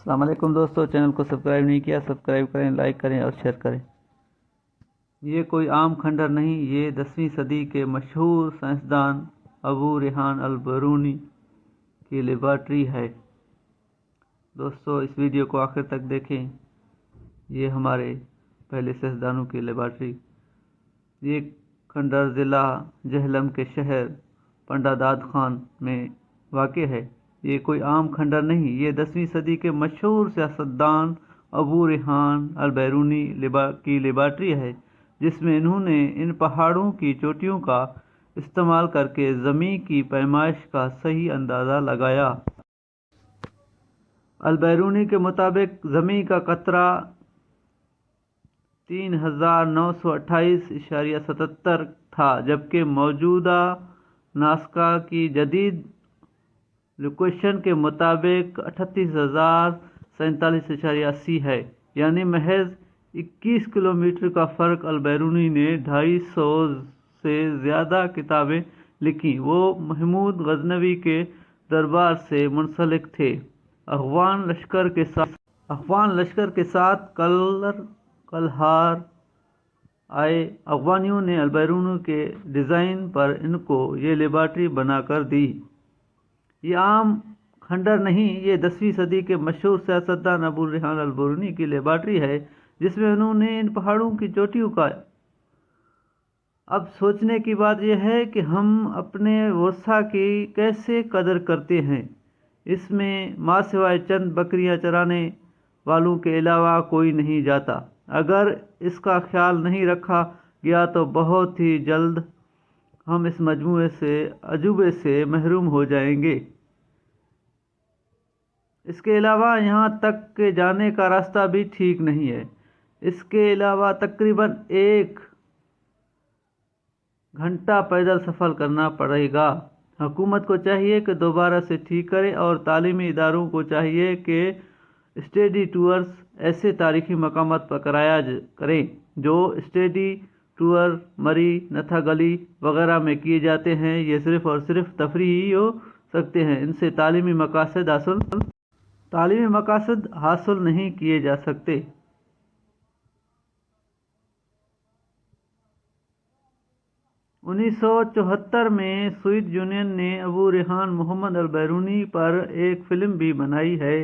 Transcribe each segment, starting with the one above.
السلام علیکم دوستو، چینل کو سبسکرائب نہیں کیا سبسکرائب کریں، لائک کریں اور شیئر کریں۔ یہ کوئی عام کھنڈر نہیں، یہ 10ویں صدی کے مشہور سائنسدان ابو ریحان البیرونی کی لیبارٹری ہے۔ دوستو اس ویڈیو کو آخر تک دیکھیں۔ یہ ہمارے پہلے سائنسدانوں کی لیبارٹری، یہ کھنڈر ضلع جہلم کے شہر پنڈا داد خان میں واقع ہے۔ یہ کوئی عام کھنڈر نہیں، یہ 10ویں صدی کے مشہور سیاستدان ابو ریحان البیرونی کی لیبارٹری ہے، جس میں انہوں نے ان پہاڑوں کی چوٹیوں کا استعمال کر کے زمین کی پیمائش کا صحیح اندازہ لگایا۔ البیرونی کے مطابق زمین کا قطرہ 3928.77 تھا، جبکہ موجودہ ناسا کی جدید لوکیشن کے مطابق 38,047.80 ہے، یعنی محض 21 کلومیٹر کا فرق۔ البیرونی نے 250 سے زیادہ کتابیں لکھیں۔ وہ محمود غزنوی کے دربار سے منسلک تھے۔ افغان لشکر کے ساتھ کلہار آئے۔ افغانیوں نے البیرونی کے ڈیزائن پر ان کو یہ لیبارٹری بنا کر دی۔ یہ عام کھنڈر نہیں، یہ 10ویں صدی کے مشہور سیاستدان ابو ریحان البیرونی کی لیبارٹری ہے، جس میں انہوں نے ان پہاڑوں کی چوٹیوں کا۔ اب سوچنے کی بات یہ ہے کہ ہم اپنے ورثہ کی کیسے قدر کرتے ہیں۔ اس میں ماں سوائے چند بکریاں چرانے والوں کے علاوہ کوئی نہیں جاتا۔ اگر اس کا خیال نہیں رکھا گیا تو بہت ہی جلد ہم اس عجوبے سے محروم ہو جائیں گے۔ اس کے علاوہ یہاں تک کہ جانے کا راستہ بھی ٹھیک نہیں ہے۔ اس کے علاوہ تقریباً 1 گھنٹہ پیدل سفر کرنا پڑے گا۔ حکومت کو چاہیے کہ دوبارہ سے ٹھیک کرے، اور تعلیمی اداروں کو چاہیے کہ اسٹڈی ٹورز ایسے تاریخی مقامات پر کرایا کریں جو اسٹڈی ٹور مری نتھا گلی وغیرہ میں کیے جاتے ہیں۔ یہ صرف اور صرف تفریحی ہو سکتے ہیں، ان سے تعلیمی مقاصد حاصل نہیں کیے جا سکتے۔ 1974 میں سوویت یونین نے ابو ریحان محمد البیرونی پر ایک فلم بھی بنائی ہے،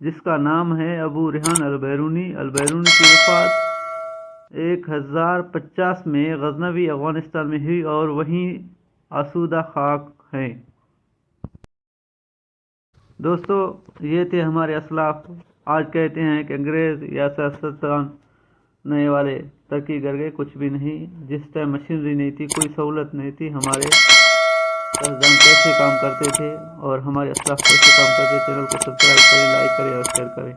جس کا نام ہے ابو ریحان البیرونی۔ البیرونی کی وفات 1050 میں غزنوی افغانستان میں ہوئی اور وہیں آسودہ خاک ہیں۔ دوستو یہ تھے ہمارے اسلاف۔ آج کہتے ہیں کہ انگریز یا سیاستدان نئے والے ترقی کر گئے، کچھ بھی نہیں۔ جس ٹائم مشینری نہیں تھی، کوئی سہولت نہیں تھی، ہمارے سائنسدان کیسے کام کرتے تھے اور ہمارے اسلاف کیسے کام کرتے۔ چینل کو سبسکرائب کریں، لائک کریں اور شیئر کریں۔